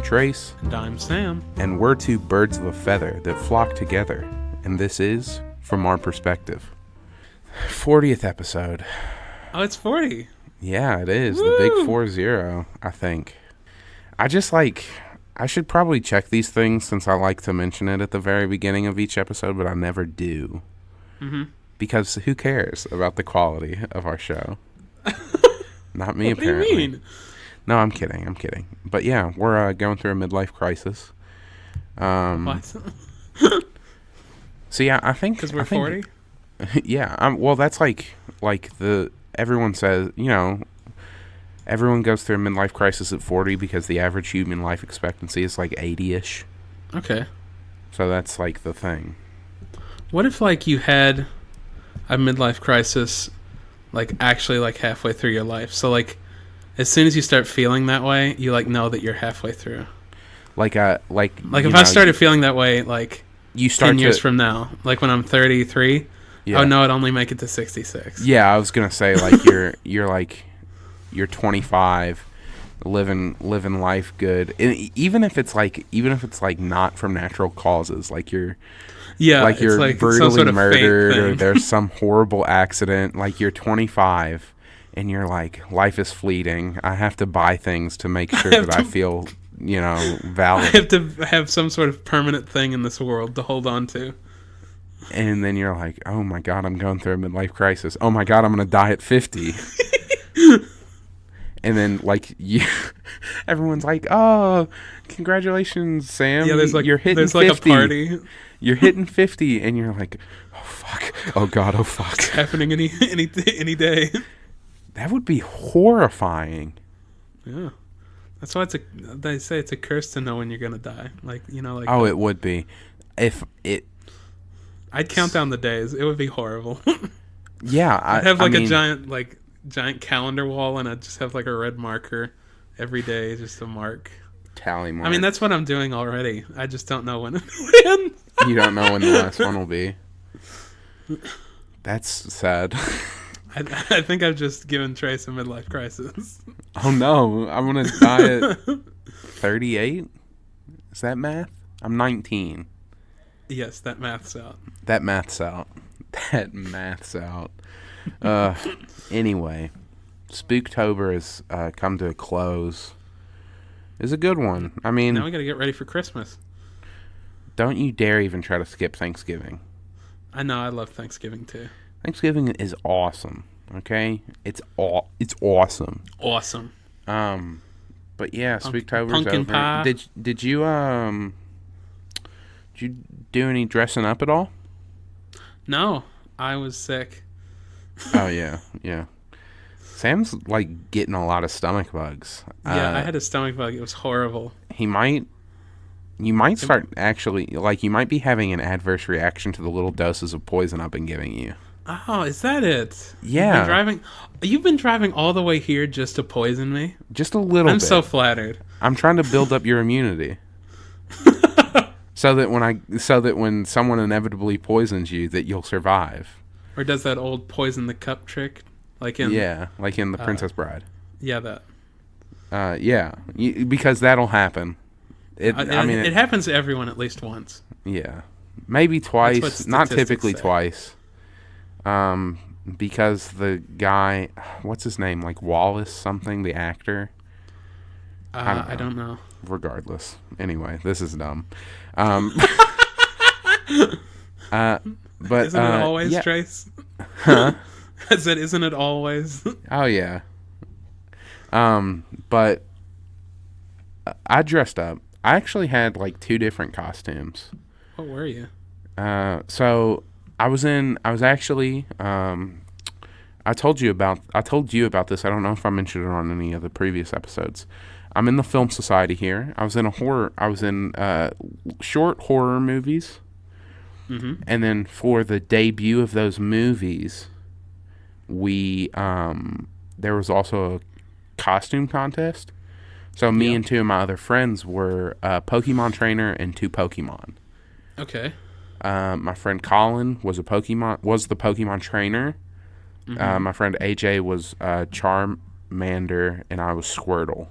Trace. And I'm Sam. And we're two birds of a feather that flock together. And this is From Our Perspective. 40th episode. Oh, it's 40. Yeah, it is. Woo! The big 40, I think. I should probably check these things since I like to mention it at the very beginning of each episode, but I never do. Mm-hmm. Because who cares about the quality of our show? Not me, apparently. What do you mean? No, I'm kidding. But yeah, we're going through a midlife crisis. What? So yeah, I think... Because we're 40? Yeah, well, that's like everyone says, everyone goes through a midlife crisis at 40 because the average human life expectancy is like 80-ish. Okay. So that's like the thing. What if you had a midlife crisis actually halfway through your life? So as soon as you start feeling that way, you know that you're halfway through. If I started feeling that way you start 10 years from now, when I'm 33, yeah. oh no, I'd only make it to 66. Yeah, I was gonna say you're 25, living life good, and even if it's not from natural causes, you're brutally sort of murdered or there's some horrible accident, you're 25 and you're life is fleeting. I have to buy things to make sure that I feel valid. I have to have some sort of permanent thing in this world to hold on to. And then you're like, oh my God, I'm going through a midlife crisis. Oh my God, I'm going to die at 50. And then everyone's like, oh, congratulations, Sam. Yeah, you're hitting 50. A party. You're hitting 50 and you're like, oh fuck. Oh God, oh fuck. It's happening any day. That would be horrifying. Yeah. That's why they say it's a curse to know when you're going to die. Oh, it would be. I'd count down the days. It would be horrible. Yeah, I'd have a giant calendar wall, and I'd just have a red marker every day, just a mark. Tally mark. I mean, that's what I'm doing already. I just don't know when it will end. You don't know when the last one will be. That's sad. I think I've just given Trace a midlife crisis. Oh no, I'm gonna die at 38. Is that math? I'm 19. Yes, that math's out. That math's out. Anyway, Spooktober has come to a close. It's a good one. I mean, now we gotta get ready for Christmas. Don't you dare even try to skip Thanksgiving. I know, I love Thanksgiving too. Thanksgiving is awesome. Okay, it's awesome. Awesome. But yeah, Spooktober's pumpkin over. pie. Did you do any dressing up at all? No, I was sick. Oh yeah. Sam's getting a lot of stomach bugs. Yeah, I had a stomach bug. It was horrible. You might start actually you might be having an adverse reaction to the little doses of poison I've been giving you. Oh, is that it? Yeah. You've been driving all the way here just to poison me? Just a little bit. I'm so flattered. I'm trying to build up your immunity. so that when someone inevitably poisons you, that you'll survive. Or does that old poison the cup trick? Like in The Princess Bride. Yeah, that. Because that'll happen. It happens to everyone at least once. Yeah. Maybe twice. Not typically twice. Because the guy, what's his name? Wallace something, the actor? I don't know. Regardless. Anyway, this is dumb. But isn't it always, Trace? Huh? I said, isn't it always? Oh, yeah. But I dressed up. I actually had 2 different costumes. What were you? So I told you about this. I don't know if I mentioned it on any of the previous episodes. I'm in the Film Society here. I was in short horror movies. Mm-hmm. And then for the debut of those movies, there was also a costume contest. So me and 2 of my other friends were a Pokemon trainer and 2 Pokemon. Okay. My friend Colin was the Pokemon trainer. Mm-hmm. My friend AJ was Charmander, and I was Squirtle.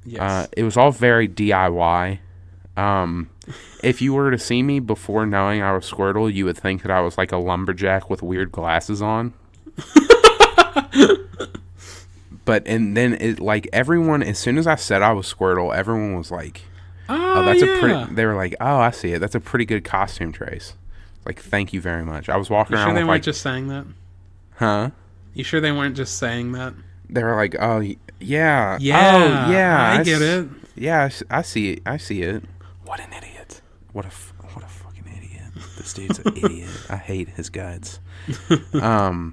Yes. It was all very DIY. If you were to see me before knowing I was Squirtle, you would think that I was like a lumberjack with weird glasses on. And then it like everyone, as soon as I said I was Squirtle, everyone was like, "Oh, that's a pretty." They were like, "Oh, I see it. That's a pretty good costume, Trace." Like, thank you very much. I was walking You around sure they with weren't like, just saying that? huh? You sure they weren't just saying that? They were like, "Oh, yeah, Yeah. oh, yeah, I get it. Yeah, I see it. I see it. What an idiot. What a fucking idiot. This dude's an idiot. I hate his guts." But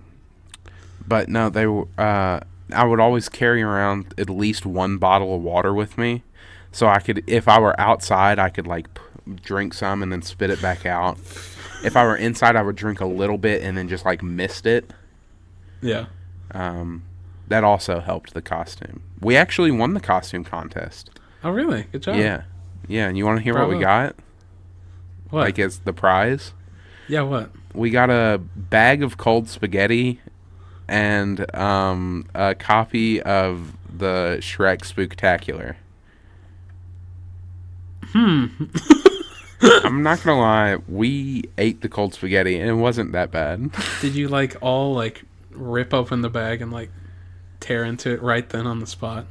no, they were. I would always carry around at least one bottle of water with me, so I could, if I were outside, I could like drink some and then spit it back out. If I were inside, I would drink a little bit and then just like mist it. Yeah. That also helped the costume. We actually won the costume contest. Oh, really? Good job. Yeah. And you want to hear Bravo. what we got? What? Like as the prize? Yeah, what? We got a bag of cold spaghetti and a copy of the Shrek Spooktacular. I'm not gonna lie, we ate the cold spaghetti and it wasn't that bad. Did you like all like rip open the bag and like tear into it right then on the spot?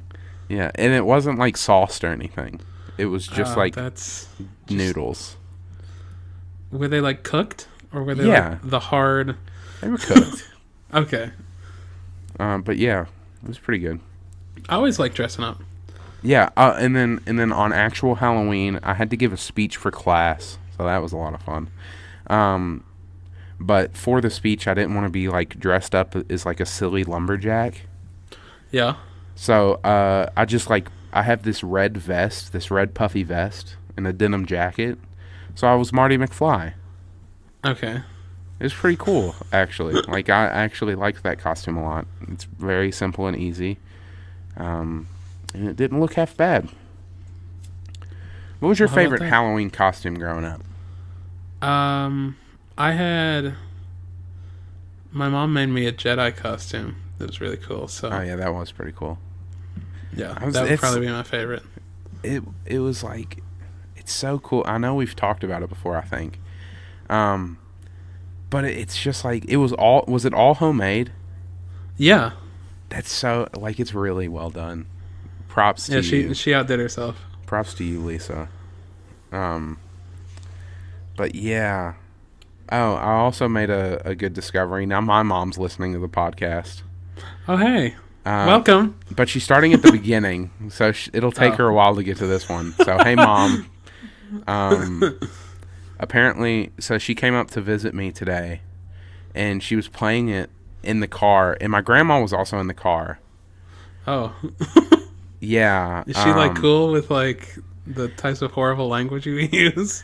Yeah, and it wasn't like sauced or anything. It was just like that's noodles. Were they like cooked or were they like the hard? They were cooked. Okay. But yeah, it was pretty good. I always like dressing up. Yeah, and then on actual Halloween, I had to give a speech for class, so that was a lot of fun. But for the speech, I didn't want to be like dressed up as like a silly lumberjack. Yeah. So I just like I have this red vest, this red puffy vest, and a denim jacket. So I was Marty McFly. Okay. It was pretty cool, actually. Like I actually liked that costume a lot. It's very simple and easy. And it didn't look half bad. What was your favorite Halloween costume growing up? I had... My mom made me a Jedi costume. That was really cool. So. Oh, yeah, that was pretty cool. Yeah, that would probably be my favorite. It was like... It's so cool. I know we've talked about it before, I think. But it's just like... Was it all homemade? Yeah. That's so... Like, it's really well done. Props to you. Yeah, she outdid herself. Props to you, Lisa. But yeah. Oh, I also made a good discovery. Now my mom's listening to the podcast. Oh, hey. Welcome. But she's starting at the beginning, so it'll take her a while to get to this one. So, hey, Mom. Apparently, so she came up to visit me today, and she was playing it in the car, and my grandma was also in the car. Oh. Yeah. Is she like cool with like the types of horrible language you use?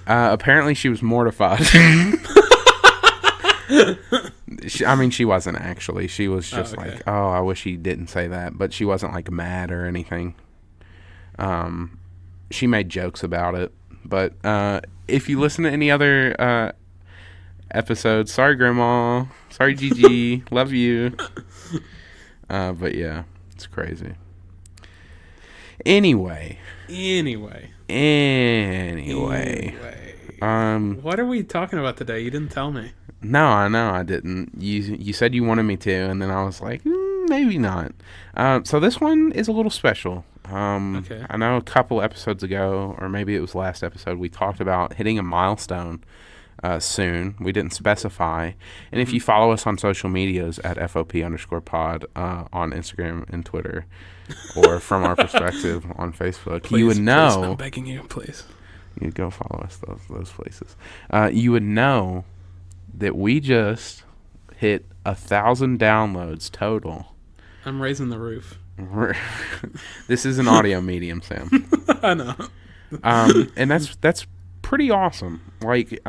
Apparently she was mortified. She wasn't actually. She was just like, oh, I wish he didn't say that. But she wasn't like mad or anything. She made jokes about it. But if you listen to any other episodes, sorry, Grandma. Sorry, Gigi. Love you. But yeah, it's crazy. Anyway. What are we talking about today? You didn't tell me. No, I know I didn't. You said you wanted me to, and then I was like, maybe not. So this one is a little special. Okay. I know a couple episodes ago, or maybe it was last episode, we talked about hitting a milestone soon. We didn't specify. And if you follow us on social medias at FOP_pod on Instagram and Twitter, or From Our Perspective on Facebook, please, you would know. Please, I'm begging you, please. You'd go follow us those places. You would know that we just hit 1,000 downloads total. I'm raising the roof. This is an audio medium, Sam. I know. And that's pretty awesome. Like,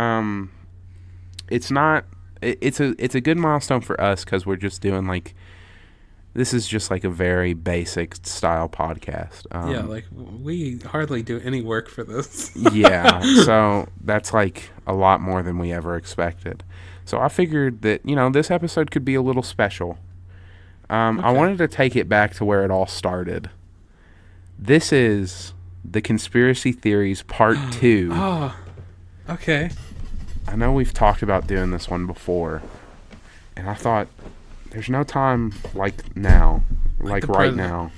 it's not. It's a good milestone for us because we're just doing like. This is just like a very basic style podcast. Yeah, like we hardly do any work for this. Yeah, so that's like a lot more than we ever expected. So I figured that, this episode could be a little special. I wanted to take it back to where it all started. This is the Conspiracy Theories Part 2. Oh, okay. I know we've talked about doing this one before, and I thought there's no time like now, like right now,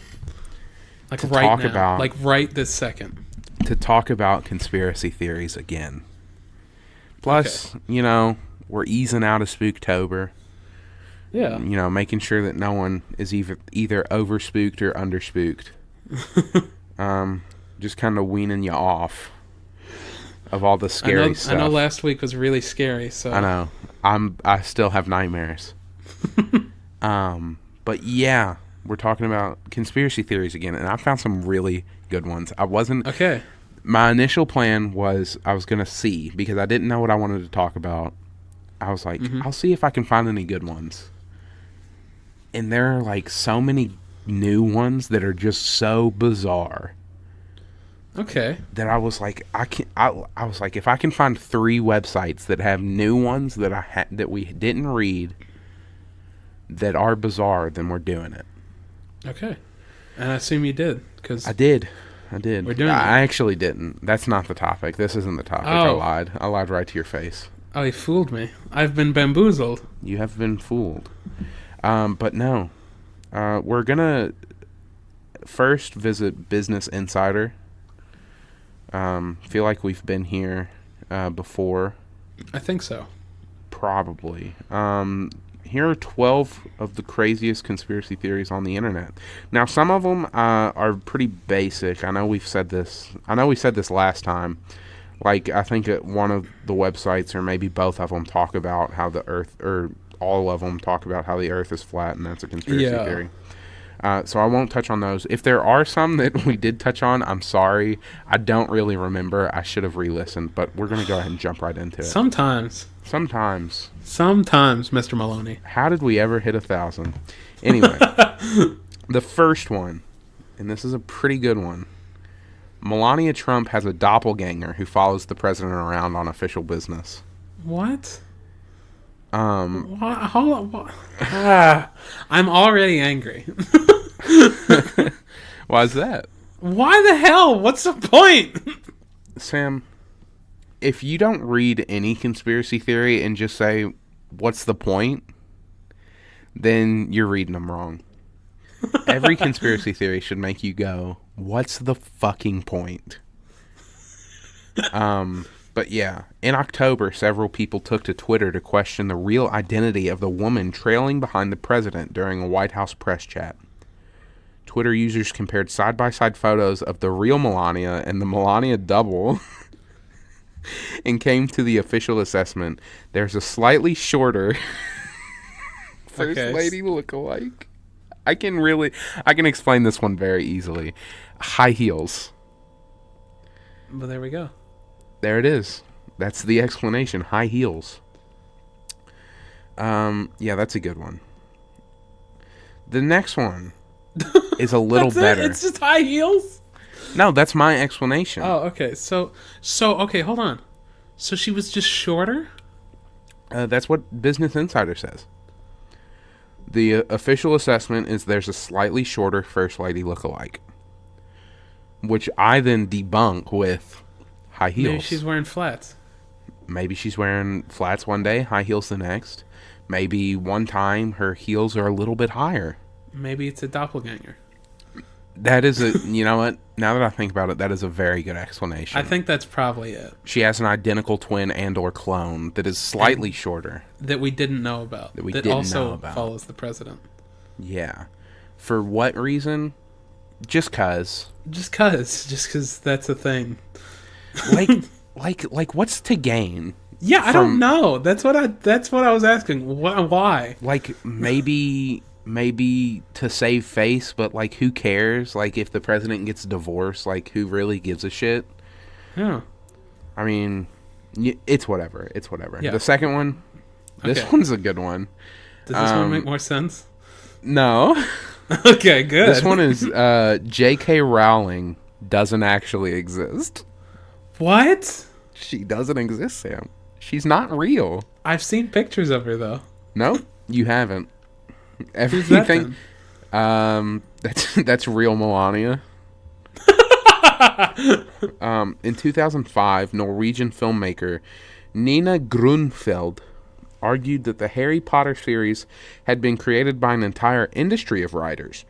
like to right talk now, about like right this second. to talk about conspiracy theories again. Plus, you know, we're easing out of Spooktober. Yeah. You know, making sure that no one is either over spooked or under spooked. Just kind of weaning you off of all the scary stuff. I know last week was really scary, so I know. I still have nightmares. But yeah, we're talking about conspiracy theories again, and I found some really good ones. Okay. My initial plan was I was going to see, because I didn't know what I wanted to talk about. I was like, I'll see if I can find any good ones. And there are like so many new ones that are just so bizarre. Okay. That I was like, I was like, if I can find 3 websites that have new ones that that we didn't read that are bizarre, then we're doing it. Okay. And I assume you did, because I did. We're doing it. I actually didn't. That's not the topic. This isn't the topic. Oh. I lied right to your face. Oh, he fooled me. I've been bamboozled. You have been fooled. But no. We're gonna first visit Business Insider. Feel like we've been here before. I think so. Probably. Here are 12 of the craziest conspiracy theories on the internet. Now, some of them are pretty basic. I know we said this last time. Like, I think at one of the websites, or maybe both of them, talk about how the Earth, or all of them talk about how the Earth is flat, and that's a conspiracy theory. So I won't touch on those. If there are some that we did touch on, I'm sorry. I don't really remember. I should have re-listened, but we're going to go ahead and jump right into it. Sometimes, Mr. Maloney. How did we ever hit 1,000? Anyway, the first one, and this is a pretty good one. Melania Trump has a doppelganger who follows the president around on official business. What? Hold on. What? I'm already angry. Why is that? Why the hell? What's the point? Sam, if you don't read any conspiracy theory and just say, what's the point? Then you're reading them wrong. Every conspiracy theory should make you go, what's the fucking point? But yeah, in October, several people took to Twitter to question the real identity of the woman trailing behind the president during a White House press chat. Twitter users compared side-by-side photos of the real Melania and the Melania double and came to the official assessment. There's a slightly shorter First Lady look-alike. I can explain this one very easily. High heels. Well, there we go. There it is. That's the explanation. High heels. Yeah, that's a good one. The next one is a little better. It's just high heels? No, that's my explanation. Oh, okay. So okay, hold on. So she was just shorter? That's what Business Insider says. The official assessment is there's a slightly shorter First Lady look-alike, which I then debunk with high heels. Maybe she's wearing flats. Maybe she's wearing flats one day, high heels the next. Maybe one time her heels are a little bit higher. Maybe it's a doppelganger. That is you know what? Now that I think about it, that is a very good explanation. I think that's probably it. She has an identical twin and or clone that is slightly shorter. That we didn't know about. That also follows the president. Yeah. For what reason? Just cause. Just cause that's a thing. Like what's to gain? Yeah, I don't know. That's what I was asking. Why? Like maybe to save face, but like who cares? Like if the president gets divorced, like who really gives a shit? Yeah. I mean, it's whatever. Yeah. The second one, this one's a good one. Does this one make more sense? No. Okay, good. This one is J.K. Rowling doesn't actually exist. What? She doesn't exist, Sam. She's not real. I've seen pictures of her though. No, you haven't. Everything. That's real Melania. In 2005, Norwegian filmmaker Nina Grunfeld argued that the Harry Potter series had been created by an entire industry of writers,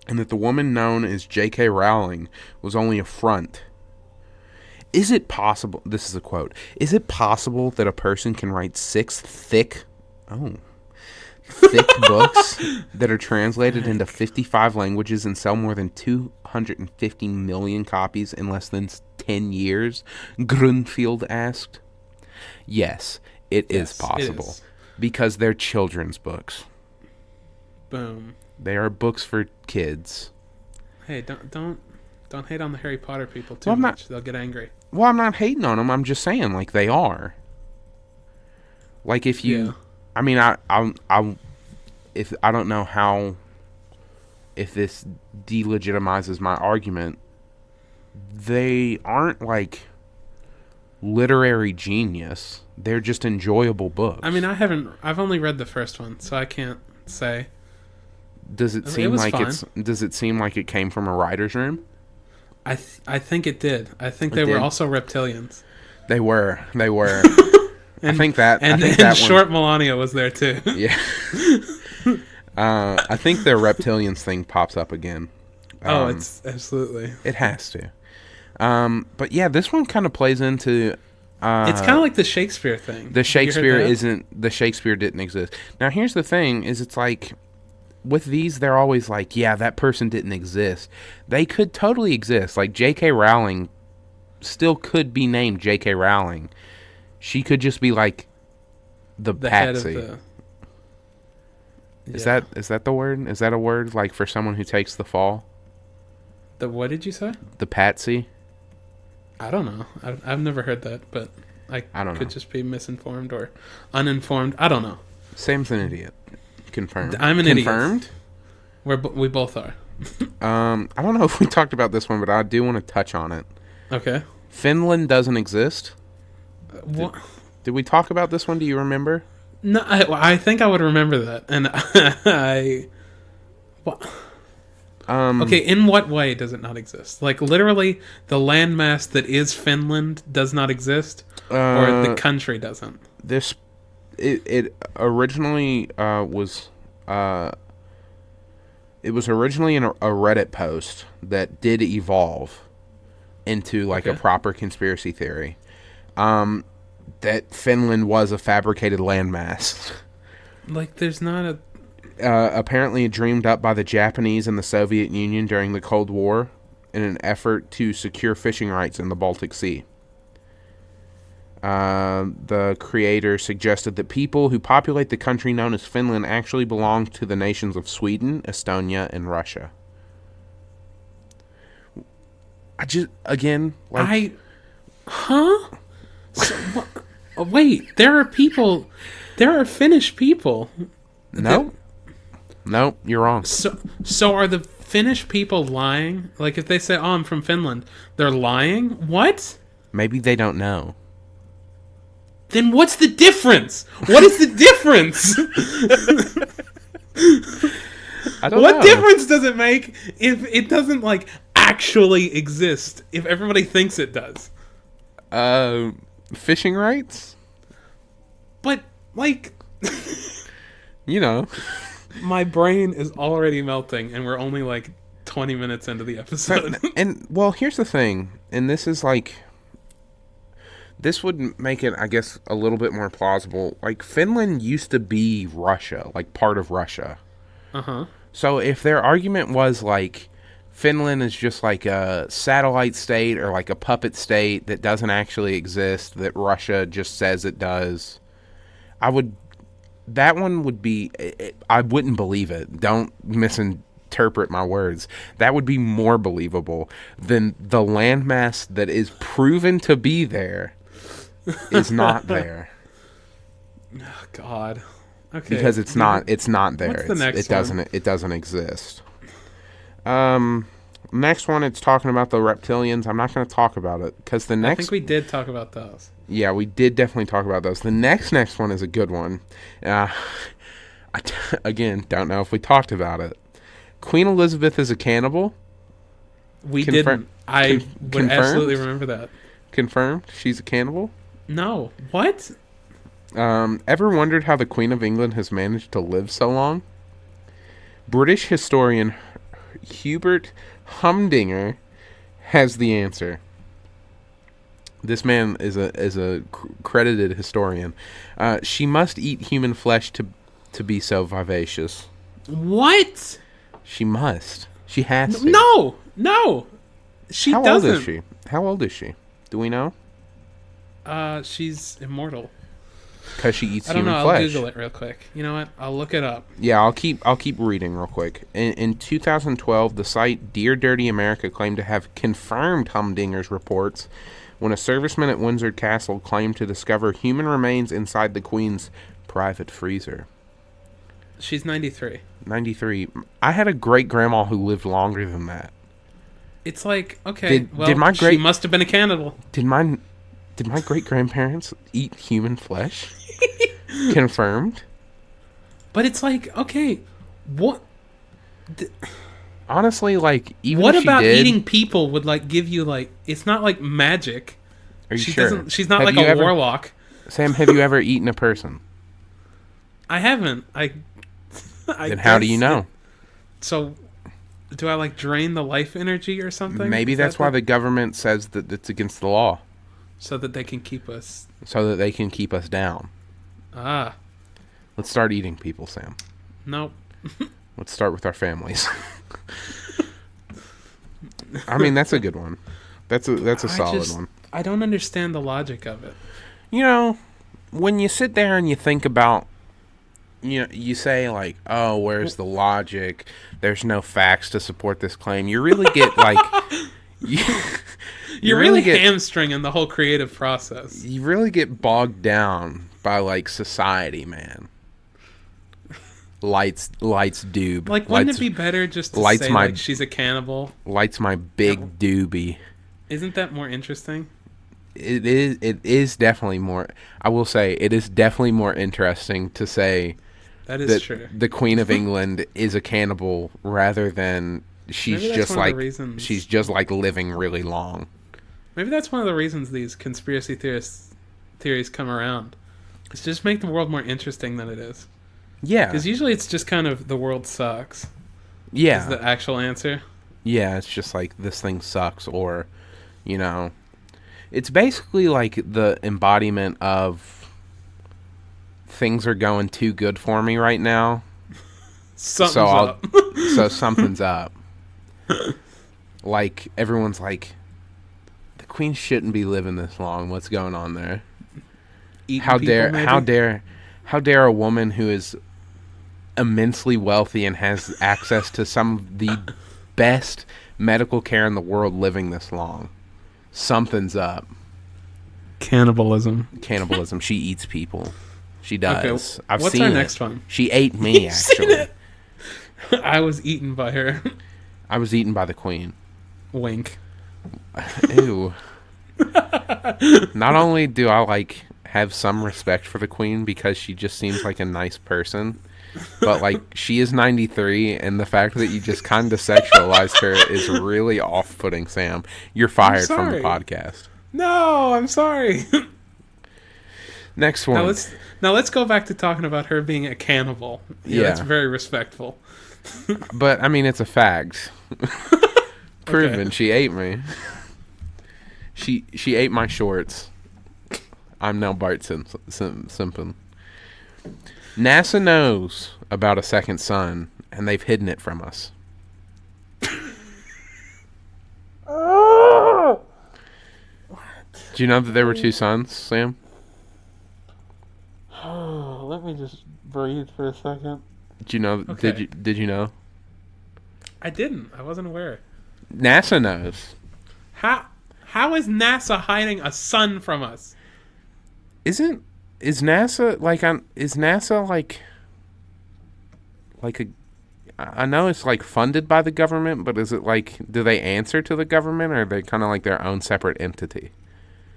and that the woman known as J.K. Rowling was only a front. Is it possible, this is a quote, is it possible that a person can write thick books that are translated into 55 languages and sell more than 250 million copies in less than 10 years? Grunfeld asked. Yes, it is possible. It is. Because they're children's books. Boom. They are books for kids. Hey, don't hate on the Harry Potter people too much. They'll get angry. Well, I'm not hating on them. I'm just saying, like, they are. Like, if you... Yeah. I mean, I don't know how... If this delegitimizes my argument, they aren't, like, literary genius. They're just enjoyable books. I mean, I've only read the first one, so I can't say. Does it seem like Does it seem like it came from a writer's room? I think it did. I think they were also reptilians. They were. And, I think that. And, I think and that Short Melania was there too. Yeah. I think the reptilians thing pops up again. It's absolutely. It has to. But yeah, this one kind of plays into. It's kind of like the Shakespeare thing. The Shakespeare didn't exist. Now here's the thing: is it's like. With these, they're always like, yeah, that person didn't exist. They could totally exist. Like, J.K. Rowling still could be named J.K. Rowling. She could just be, like, the patsy. Head of Is that the word? Is that a word, like, for someone who takes the fall? What did you say? The patsy? I don't know. I've never heard that, but I don't know. Just be misinformed or uninformed. I don't know. Sam's an idiot. Confirmed. I'm an Confirmed? idiot. We both are. I don't know if we talked about this one, but I do want to touch on it. Okay. Finland doesn't exist. What? Did we talk about this one? Do you remember? No, I think I would remember that. And what? Okay, in what way does it not exist? Like, literally, the landmass that is Finland does not exist? Or the country doesn't? It originally was originally a Reddit post that did evolve into like a proper conspiracy theory that Finland was a fabricated landmass. Like, there's not a... apparently dreamed up by the Japanese and the Soviet Union during the Cold War in an effort to secure fishing rights in the Baltic Sea. The creator suggested that people who populate the country known as Finland actually belong to the nations of Sweden, Estonia, and Russia. So, wait, there are Finnish people. No, you're wrong. So are the Finnish people lying? Like, if they say, "Oh, I'm from Finland," they're lying? What? Maybe they don't know. Then what's the difference? What is the difference? I don't know. What difference does it make if it doesn't, like, actually exist? If everybody thinks it does? Fishing rights? But, like... You know. My brain is already melting, and we're only, like, 20 minutes into the episode. And, well, here's the thing. And this is, like... This would make it, I guess, a little bit more plausible. Like, Finland used to be Russia, like, part of Russia. Uh-huh. So if their argument was, like, Finland is just, like, a satellite state or, like, a puppet state that doesn't actually exist, that Russia just says it does, I wouldn't believe it. Don't misinterpret my words. That would be more believable than the landmass that is proven to be there is not there. Oh, God. Okay. Because it's not there. What's the next one? It doesn't exist. Next one, it's talking about the reptilians. I'm not going to talk about it because I think we did talk about those. Yeah, we did definitely talk about those. The next one is a good one. Again, don't know if we talked about it. Queen Elizabeth is a cannibal. We didn't. I would absolutely Confirmed? remember that. Confirmed? She's a cannibal? No. What? Ever wondered how the Queen of England has managed to live so long? British historian Hubert Humdinger has the answer. This man is a credited historian. She must eat human flesh to be so vivacious. What? She must. She has to. No. No. She How doesn't. old is she? How old is she? Do we know? She's immortal. Because she eats I don't human know. flesh. I'll Google it real quick. You know what? I'll look it up. Yeah, I'll keep reading real quick. In 2012, the site Dear Dirty America claimed to have confirmed Humdinger's reports when a serviceman at Windsor Castle claimed to discover human remains inside the Queen's private freezer. She's 93. 93. I had a great grandma who lived longer than that. It's like, okay, Did my she must have been a cannibal. Did my great grandparents eat human flesh? Confirmed. But it's like, okay, what? Honestly, like, even What if she about did, eating people would like give you like? It's not like magic. Are you She sure? doesn't. She's not Have like you a ever- warlock. Sam, have you ever eaten a person? I haven't. I Then how do you guess- know? So, do I like drain the life energy or something? Maybe Is that's that why the government says that it's against the law, so that they can keep us. so that they can keep us down. Ah, Let's start eating people, Sam. nope. Let's start with our families. I mean, that's a good one. That's a solid one. I don't understand the logic of it. You know, when you sit there and you think about, you say like, "Oh, where's the logic? There's no facts to support this claim." You really get like, You're really hamstringing the whole creative process. you really get bogged down by like society, man. Lights, doob. Like, wouldn't it be better just to lights say my- like she's a cannibal? lights my big doobie. Isn't that more interesting? It is definitely more. I will say it is definitely more interesting to say That is that true. the Queen of England is a cannibal rather than she's Maybe that's just one of like the reasons. she's just like living really long. Maybe that's one of the reasons these conspiracy theories come around. It's just make the world more interesting than it is. Yeah, Because usually it's just kind of the world sucks. yeah, Is the actual answer. yeah. It's just like this thing sucks, or it's basically like the embodiment of things are going too good for me right now. Something's So I'll- up. So something's up. Like everyone's like, the Queen shouldn't be living this long. What's going on there? Eating How people, maybe? how dare a woman who is immensely wealthy and has access to some of the best medical care in the world living this long? Something's up. Cannibalism. Cannibalism. She eats people. She does. Okay, I've what's seen our it. next one? She ate me, You've seen actually. it? I was eaten by her. I was eaten by the Queen. Wink. Ew. Not only do I like have some respect for the Queen because she just seems like a nice person, but like she is 93, and the fact that you just kind of sexualized her is really off-putting. Sam, you're fired from the sorry. podcast. No, I'm sorry. Next one. Now let's go back to talking about her being a cannibal. Yeah. That's very respectful. But I mean, it's a fact. Proven. She ate me. She ate my shorts. I'm now Bart Simpson. NASA knows about a second son, and they've hidden it from us. Do you know that there were two sons, Sam? Let me just breathe for a second. Do you know? Okay. Did you know? I didn't. I wasn't aware. NASA knows. How is NASA hiding a son from us? Is NASA like a, I know it's like funded by the government, but is it like, do they answer to the government, or are they kind of like their own separate entity?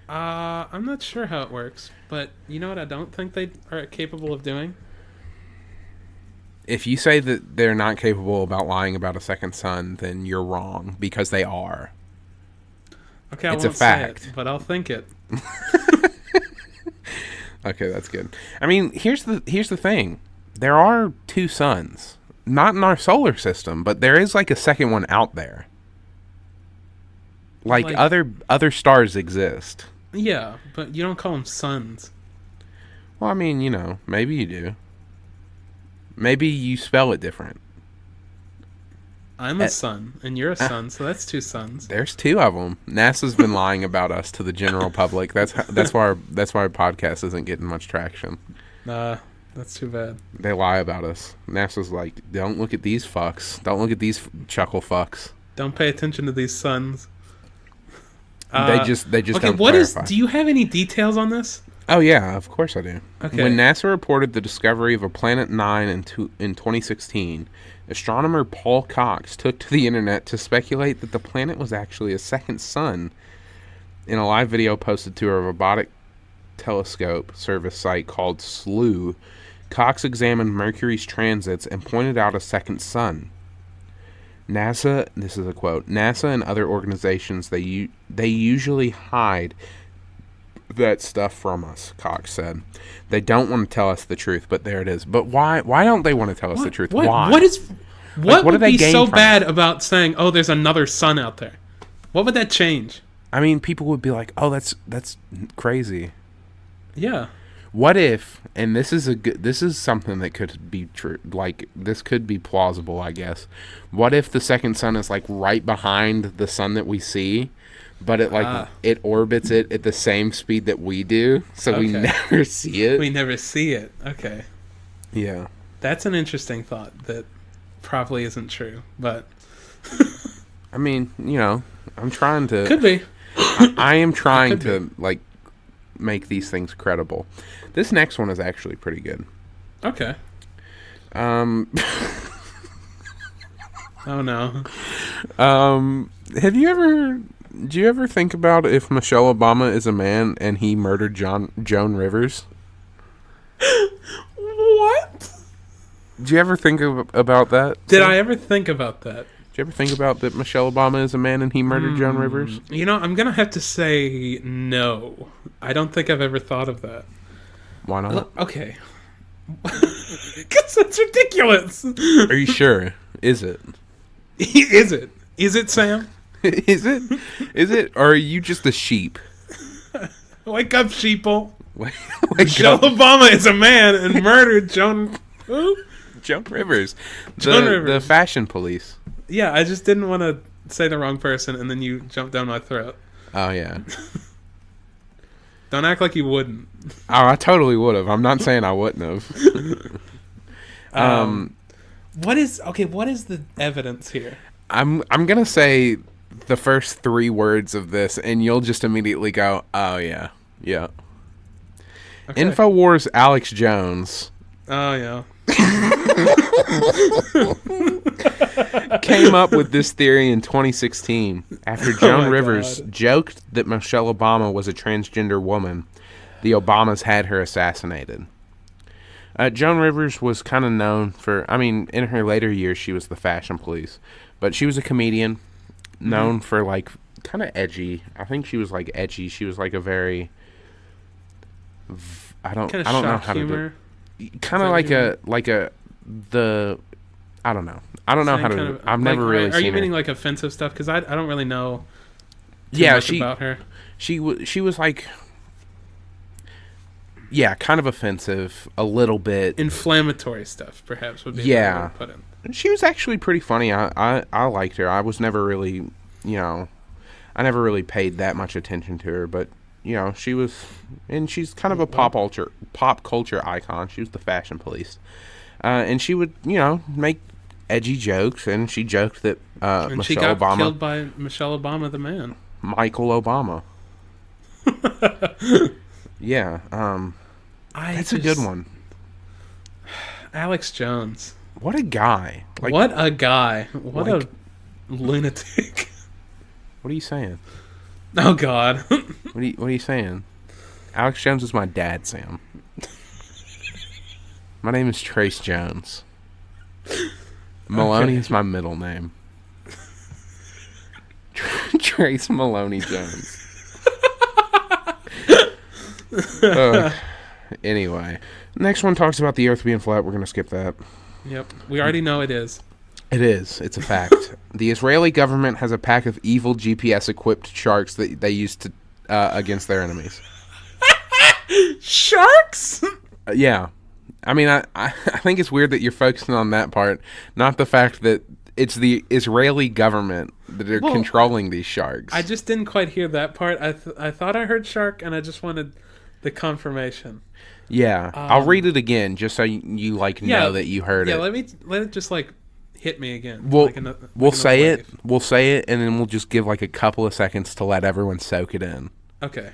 I'm not sure how it works, but you know what I don't think they are capable of doing? If you say that they're not capable about lying about a second son, then you're wrong, because they are. Okay, I It's won't a fact. say it, but I'll think it. Okay, that's good. I mean, here's the thing. There are two suns. Not in our solar system, but there is like a second one out there. Like, Like- other stars exist. Yeah, but you don't call them suns. Well, I mean, you know, maybe you do. Maybe you spell it different. I'm a sun, and you're a sun, so that's two suns. There's two of them. NASA's been lying about us to the general public. That's why our podcast isn't getting much traction. That's too bad. They lie about us. NASA's like, don't look at these fucks. Don't look at these chuckle fucks. Don't pay attention to these suns. They just Okay, don't what is? clarify. Do you have any details on this? Oh yeah, of course I do. Okay. When NASA reported the discovery of a Planet 9 in 2016, astronomer Paul Cox took to the internet to speculate that the planet was actually a second sun. In a live video posted to a robotic telescope service site called SLEW, Cox examined Mercury's transits and pointed out a second sun. NASA, this is a quote, NASA and other organizations, they usually hide that stuff from us, Cox said. They don't want to tell us the truth, but there it is. But why don't they want to tell us the truth? Why? What what do would they be gain so from bad about saying, "Oh, there's another sun out there"? What would that change? I mean, people would be like, "Oh, that's crazy." Yeah. What if, and this is something that could be true, like, this could be plausible, I guess. What if the second sun is, like, right behind the sun that we see, but it, like, it orbits it at the same speed that we do, so we Okay. never see it? We never see it. Okay. Yeah. That's an interesting thought that probably isn't true, but I mean, you know, I'm trying to... could be. I am trying Could to, like, make these things credible. This next one is actually pretty good. Okay. Um... Oh no. Have you ever... Do you ever think about if Michelle Obama is a man and he murdered Joan Rivers? What? Did you ever think about that? Did I ever think about that? Did you ever think about that Michelle Obama is a man and he murdered Joan Rivers? You know, I'm gonna have to say no. I don't think I've ever thought of that. Why not? Okay. Because that's ridiculous. Are you sure? Is it? Is it? Is it, Sam? Is it? Is it? Or are you just a sheep? Wake up, sheeple. Wake Michelle up. Obama is a man and murdered Joan. Who? Joan Rivers. Joan The Rivers. fashion police. Yeah, I just didn't want to say the wrong person, and then you jumped down my throat. Oh, yeah. Don't act like you wouldn't. Oh, I totally would have. I'm not saying I wouldn't have. What is the evidence here? I'm gonna say the first three words of this, and you'll just immediately go, "Oh yeah, yeah." Okay. Infowars Alex Jones Oh yeah. came up with this theory in 2016 after Joan my Rivers God. joked that Michelle Obama was a transgender woman. The Obamas had her assassinated. Joan Rivers was kind of known for, I mean, in her later years, she was the fashion police, but she was a comedian known for, like, kind of edgy. I think she was, like, edgy. She was, like, a very, I don't know how to humor. do it. Kind of like that I don't know. I don't know how to do it. I've never really Are seen you her. meaning like offensive stuff? Because I don't really know too Yeah, much about her. she was like, yeah, kind of offensive, a little bit. Inflammatory stuff, perhaps, would be Yeah. the way to put it. She was actually pretty funny. I liked her. I was never really, you know, I never really paid that much attention to her, but you know, she was, and she's kind of a pop culture icon. She was the fashion police, and she would, you know, make edgy jokes, and she joked that And she Michelle got Obama, killed by Michelle Obama, the man. Michael Obama. Yeah, that's a good one. Alex Jones. What a guy! Like, What a guy. What like- a lunatic. What are you saying? Oh, God. What are you saying? Alex Jones is my dad, Sam. My name is Trace Jones. Maloney Okay. is my middle name. Trace Maloney Jones. Anyway, next one talks about the Earth being flat. We're gonna skip that. Yep, we already know it is. It is. It's a fact. The Israeli government has a pack of evil GPS-equipped sharks that they use to against their enemies. Sharks? Yeah. I mean, I think it's weird that you're focusing on that part, not the fact that it's the Israeli government that are controlling these sharks. I just didn't quite hear that part. I thought I heard shark, and I just wanted the confirmation. Yeah. I'll read it again just so you know that you heard it. Yeah, let it just hit me again. We'll say it. We'll say it, and then we'll just give a couple of seconds to let everyone soak it in. Okay.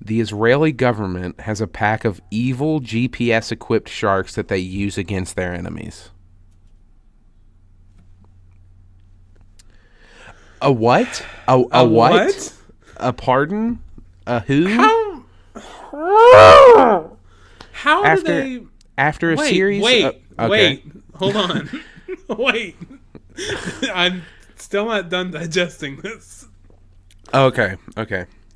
The Israeli government has a pack of evil GPS-equipped sharks that they use against their enemies. A what? A what? A pardon? A who? How do they... After a series... Wait, hold on. Wait. I'm still not done digesting this. Okay.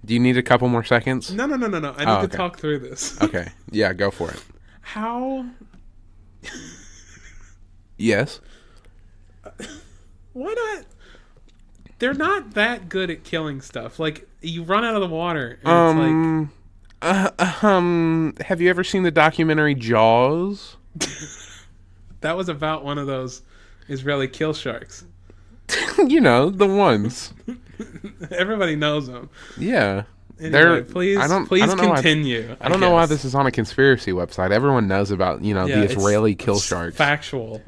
Do you need a couple more seconds? No. I need to talk through this. Okay. Yeah, go for it. How? Yes. Why not? They're not that good at killing stuff. You run out of the water. And have you ever seen the documentary Jaws? That was about one of those Israeli kill sharks. You know, the ones. Everybody knows them. Yeah. Anyway, please continue. I don't know why this is on a conspiracy website. Everyone knows about, the Israeli kill sharks. Factual.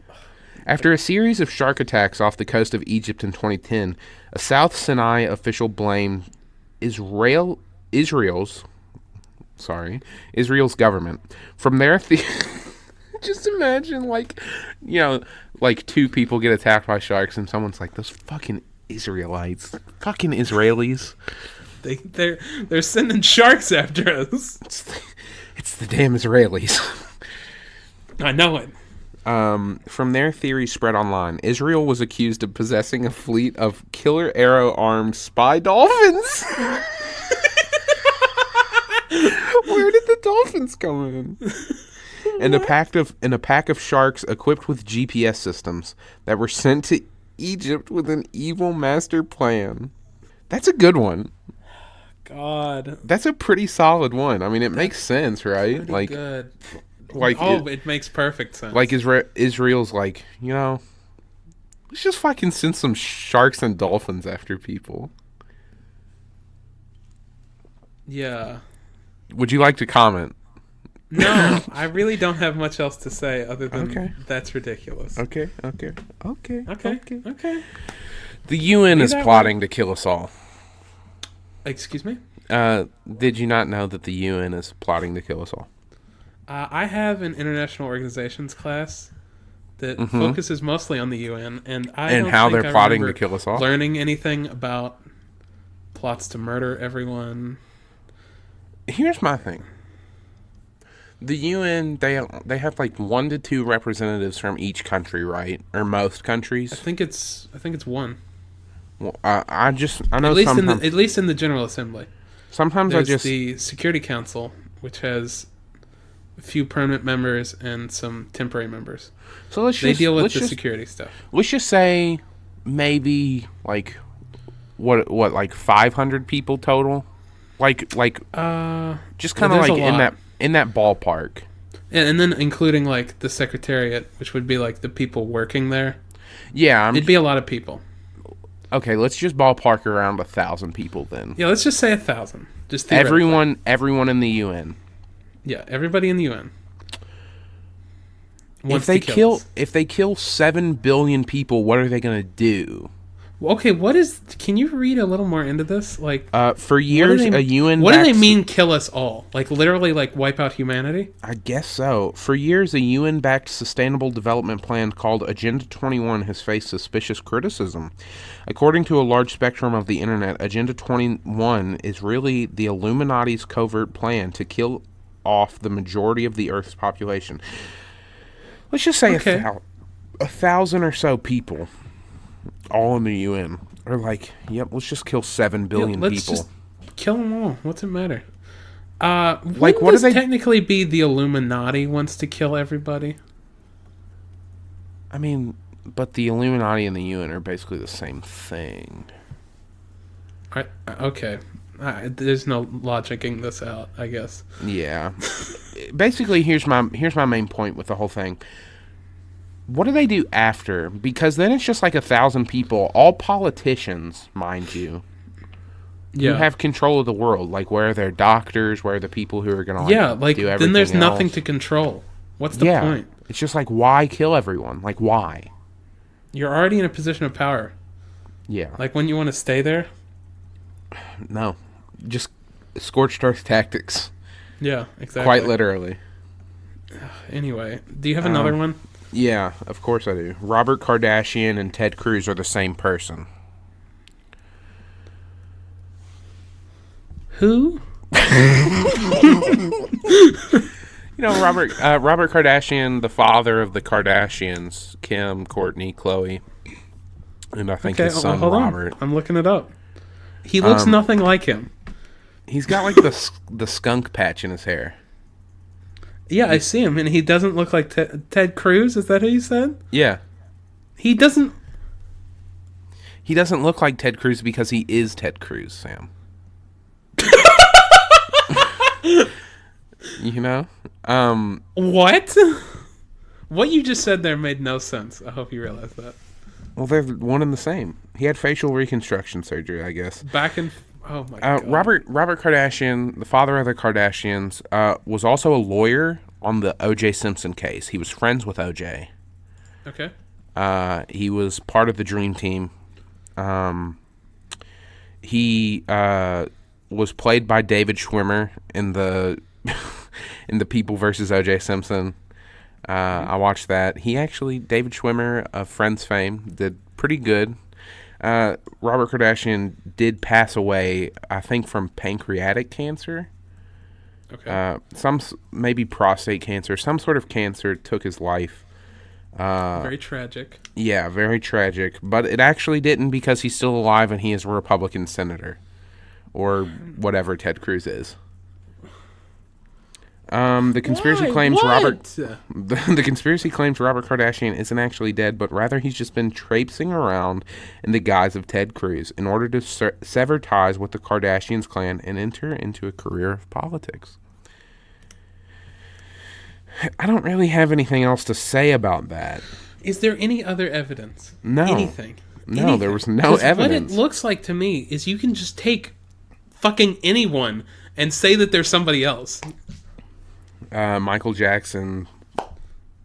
After a series of shark attacks off the coast of Egypt in 2010, a South Sinai official blamed Israel's government. From there, just imagine, two people get attacked by sharks, and someone's like, "Those fucking Israelites, fucking Israelis, they're sending sharks after us." It's the damn Israelis. I know it. From their theory spread online, Israel was accused of possessing a fleet of killer arrow-armed spy dolphins. Where did the dolphins come in? And a pack of sharks equipped with GPS systems that were sent to Egypt with an evil master plan. That's a good one. God, that's a pretty solid one. I mean, it makes sense, right? Pretty good. It makes perfect sense. Israel's let's just fucking send some sharks and dolphins after people. Yeah. Would you like to comment? No, I really don't have much else to say other than that's ridiculous. Okay. The UN is plotting to kill us all. Excuse me? Did you not know that the UN is plotting to kill us all? I have an international organizations class that focuses mostly on the UN, and how they're plotting to kill us all. Learning anything about plots to murder everyone. Here's my thing. The UN, they have 1 to 2 representatives from each country, right? Or most countries. I think it's one. Well, I know at least in the General Assembly. Sometimes there's the Security Council, which has a few permanent members and some temporary members. So they deal with the security stuff. Let's just say maybe 500 people total, just kind of in that ballpark. And then including the secretariat, which would be the people working there. Yeah, it'd be a lot of people. Okay, let's just ballpark around 1,000 people then. Yeah, let's just say 1,000. Just everyone in the UN. Yeah, everybody in the UN. If they kill 7 billion people, what are they going to do? Okay, can you read a little more into this? For years, a UN... What do they mean kill us all? Literally wipe out humanity? I guess so. For years, a UN-backed sustainable development plan called Agenda 21 has faced suspicious criticism. According to a large spectrum of the internet, Agenda 21 is really the Illuminati's covert plan to kill off the majority of the Earth's population. Let's just say 1,000 or so people, all in the UN. Or like, yep, let's just kill 7 billion let's people. Just kill them all. What's it matter? Like, what does technically be the Illuminati wants to kill everybody? I mean, but the Illuminati and the UN are basically the same thing. Okay. There's no logicking this out, I guess. Yeah. Basically, here's my main point with the whole thing. What do they do after? Because then it's just like 1,000 people, all politicians, mind you, who have control of the world. Like, where are their doctors? Where are the people who are going to do everything then there's else? nothing to control. What's the point? It's just like, why kill everyone? Like, why? You're already in a position of power. Yeah. Like, when you want to stay there? No. Just scorched earth tactics. Yeah, exactly. Quite literally. Anyway, do you have another one? Yeah, of course I do. Robert Kardashian and Ted Cruz are the same person. Who? You know, Robert Kardashian, the father of the Kardashians, Kim, Kourtney, Khloe, and I think his son Robert. I'm looking it up. He looks nothing like him. He's got like the skunk patch in his hair. Yeah, I see him, and he doesn't look like Ted Cruz. Is that who you said? Yeah. He doesn't look like Ted Cruz because he is Ted Cruz, Sam. You know? What? What you just said there made no sense. I hope you realize that. Well, they're one and the same. He had facial reconstruction surgery, I guess. Oh my God. Robert Kardashian, the father of the Kardashians, was also a lawyer on the O.J. Simpson case. He was friends with O.J. Okay. He was part of the Dream Team. He was played by David Schwimmer in the in the People versus O.J. Simpson. I watched that. David Schwimmer of Friends fame, did pretty good. Robert Kardashian did pass away, I think, from pancreatic cancer. Okay. Maybe prostate cancer, some sort of cancer took his life. Very tragic. Yeah, very tragic. But it actually didn't, because he's still alive and he is a Republican senator, or whatever Ted Cruz is. The conspiracy claims Robert Kardashian isn't actually dead, but rather he's just been traipsing around in the guise of Ted Cruz in order to sever ties with the Kardashians clan and enter into a career of politics. I don't really have anything else to say about that. Is there any other evidence? No. Anything? No, there was no evidence. What it looks like to me is you can just take fucking anyone and say that there's somebody else. Michael Jackson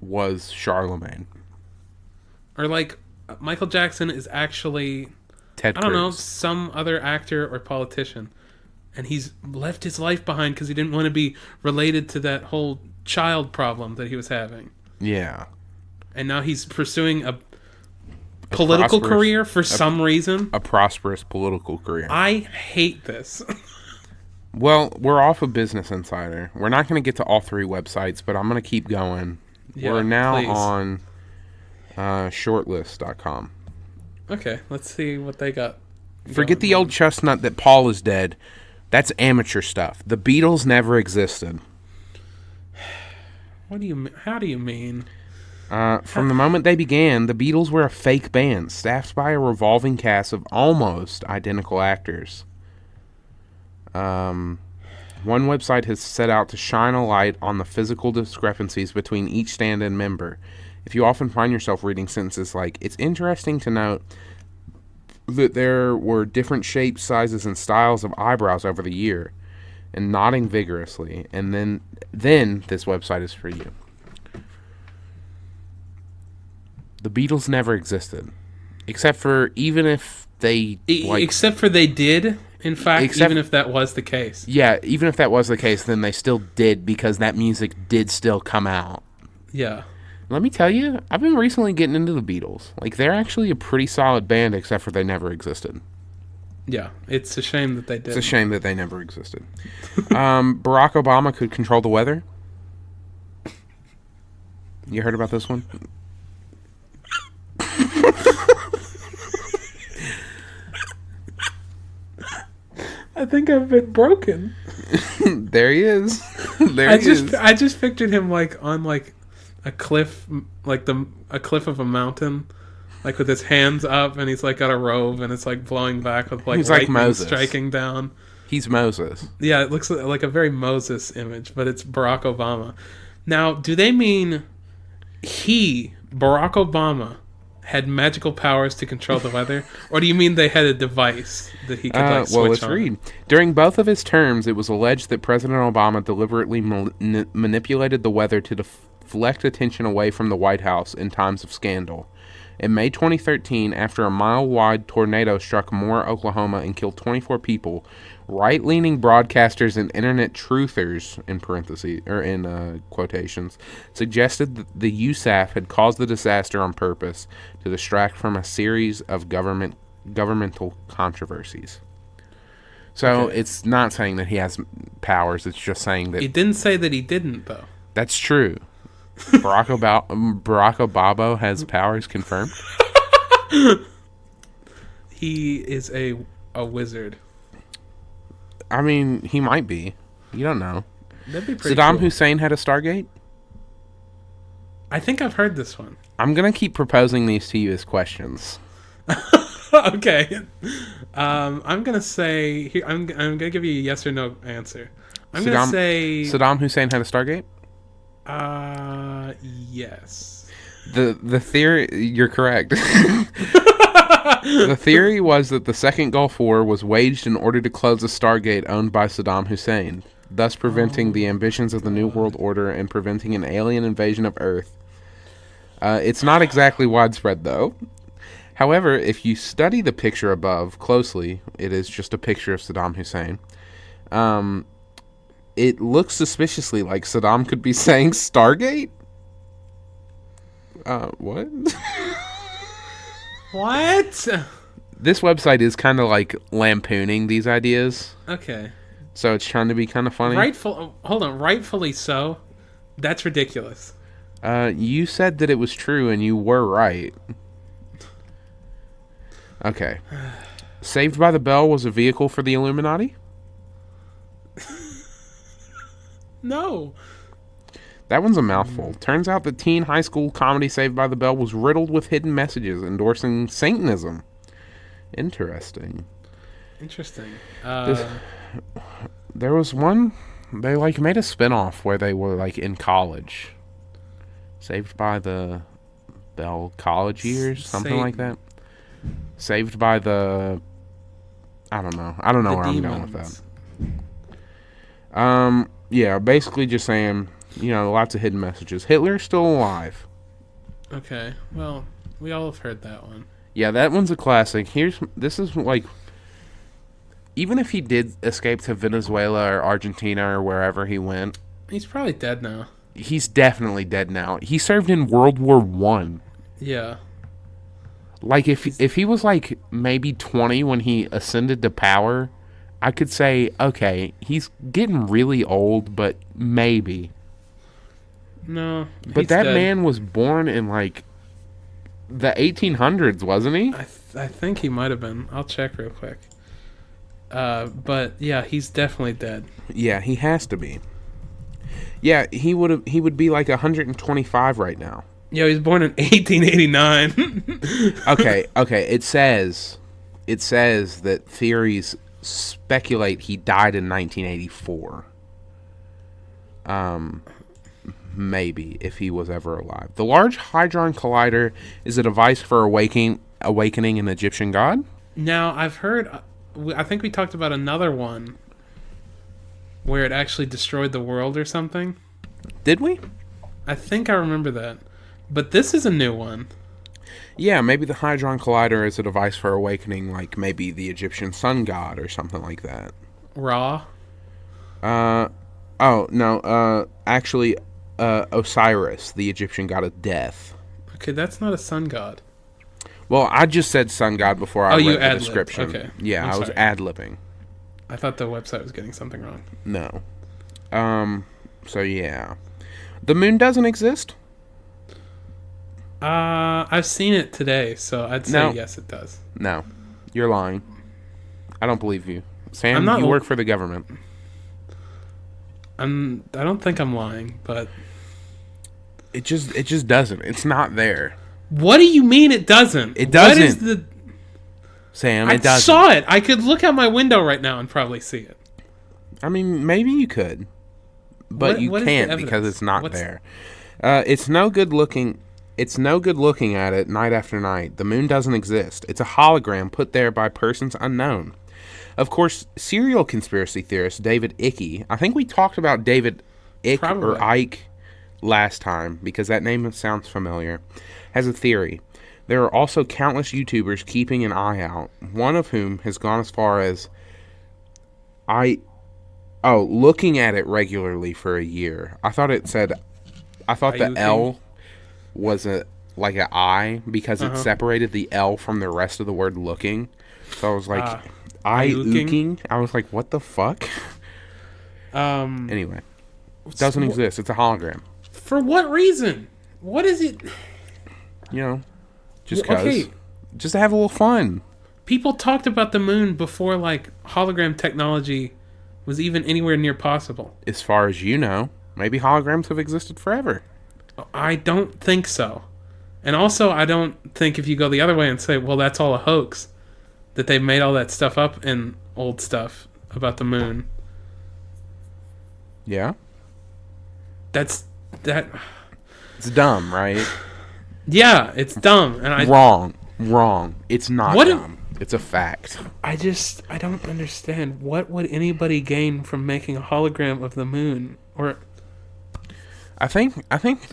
was Charlemagne. Or like Michael Jackson is actually Ted Cruz. I don't know, some other actor or politician. And he's left his life behind because he didn't want to be related to that whole child problem that he was having. Yeah. And now he's pursuing a political career for some reason. A prosperous political career. I hate this. Well, we're off of Business Insider. We're not going to get to all 3 websites, but I'm going to keep going. Yeah, we're now please. on shortlist.com. Okay, let's see what they got. Forget the old chestnut that Paul is dead. That's amateur stuff. The Beatles never existed. What do you mean? How do you mean? From the moment they began, the Beatles were a fake band, staffed by a revolving cast of almost identical actors. One website has set out to shine a light on the physical discrepancies between each stand-in member. If you often find yourself reading sentences like, "It's interesting to note that there were different shapes, sizes, and styles of eyebrows over the year," and nodding vigorously, and then this website is for you. The Beatles never existed, except for even if they except for they did. In fact, even if that was the case. Yeah, even if that was the case, then they still did, because that music did still come out. Yeah. Let me tell you, I've been recently getting into the Beatles. Like, they're actually a pretty solid band, except for they never existed. Yeah, it's a shame that they did. It's a shame that they never existed. Barack Obama could control the weather. You heard about this one? I think I've been broken. There he is. I just pictured him like on like a cliff, like a cliff of a mountain, like with his hands up, and he's like got a robe, and it's like blowing back with like he's lightning like Moses striking down. He's Moses. Yeah, it looks like a very Moses image, but it's Barack Obama. Now, do they mean Barack Obama, had magical powers to control the weather, or do you mean they had a device that he could like switch on? Well, let's read. During both of his terms, it was alleged that President Obama deliberately manipulated the weather to deflect attention away from the White House in times of scandal. In May 2013, after a mile-wide tornado struck Moore, Oklahoma, and killed 24 people, right-leaning broadcasters and internet truthers, in parentheses or in quotations, suggested that the USAF had caused the disaster on purpose to distract from a series of governmental controversies. So it's not saying that he has powers; it's just saying that he didn't say that he didn't, though. That's true. Barack Obama has powers confirmed. He is a wizard. I mean, he might be. You don't know. That'd be pretty Saddam cool. Hussein had a Stargate? I think I've heard this one. I'm going to keep proposing these to you as questions. Okay. I'm going to say... I'm going to give you a yes or no answer. I'm going to say... Saddam Hussein had a Stargate? Yes. The theory... You're correct. The theory was that the Second Gulf War was waged in order to close a Stargate owned by Saddam Hussein, thus preventing the ambitions of the New World Order and preventing an alien invasion of Earth. It's not exactly widespread, though. However, if you study the picture above closely, it is just a picture of Saddam Hussein. It looks suspiciously like Saddam could be saying Stargate? What? What? This website is kind of like lampooning these ideas. Okay. So it's trying to be kind of funny. Rightfully so. That's ridiculous. You said that it was true, and you were right. Okay. Saved by the Bell was a vehicle for the Illuminati? No. That one's a mouthful. Turns out the teen high school comedy Saved by the Bell was riddled with hidden messages endorsing Satanism. Interesting. There was one, they made a spinoff where they were in college. Saved by the Bell college years, something like that. Saved by the... I don't know where I'm going with that. Yeah, basically just saying... lots of hidden messages. Hitler's still alive. Okay, well, we all have heard that one. Yeah, that one's a classic. This is even if he did escape to Venezuela or Argentina or wherever he went, he's probably dead now. He's definitely dead now. He served in World War I. Yeah. If he was maybe 20 when he ascended to power, I could say, okay, he's getting really old, but maybe. No, but that man was born in the 1800s, wasn't he? I think he might have been. I'll check real quick. But yeah, he's definitely dead. Yeah, he has to be. Yeah, he would be 125 right now. Yeah, he was born in 1889. Okay. It says that theories speculate he died in 1984. Maybe, if he was ever alive. The Large Hadron Collider is a device for awakening an Egyptian god? Now, I've heard... I think we talked about another one where it actually destroyed the world or something. Did we? I think I remember that. But this is a new one. Yeah, maybe the Hadron Collider is a device for awakening, maybe the Egyptian sun god or something like that. Ra? Oh, no, actually... Osiris, the Egyptian god of death. Okay, that's not a sun god. Well, I just said sun god before I read the description. Okay. Yeah, I was ad-libbing. I thought the website was getting something wrong. No. So yeah. The moon doesn't exist? I've seen it today, so I'd say yes, it does. No. You're lying. I don't believe you. Sam, you work for the government. I don't think I'm lying, but it just doesn't. It's not there. What do you mean it doesn't? It doesn't. Sam, it doesn't. I saw it. I could look out my window right now and probably see it. I mean, maybe you could, but you can't because it's not there. It's no good looking. It's no good looking at it night after night. The moon doesn't exist. It's a hologram put there by persons unknown. Of course, serial conspiracy theorist David Icke. I think we talked about David Icke or Ike last time because that name sounds familiar. Has a theory. There are also countless YouTubers keeping an eye out. One of whom has gone as far as looking at it regularly for a year. I thought the L was an I because it separated the L from the rest of the word looking. So I was like, I-ooking? I was like, what the fuck? Anyway. It doesn't exist. It's a hologram. For what reason? What is it? Just because. Okay. Just to have a little fun. People talked about the moon before, hologram technology was even anywhere near possible. As far as you know. Maybe holograms have existed forever. I don't think so. And also, I don't think if you go the other way and say, well, that's all a hoax, that they've made all that stuff up in old stuff about the moon. Yeah? It's dumb, right? Yeah, it's dumb. And Wrong. It's not dumb. It's a fact. I don't understand. What would anybody gain from making a hologram of the moon? Or I think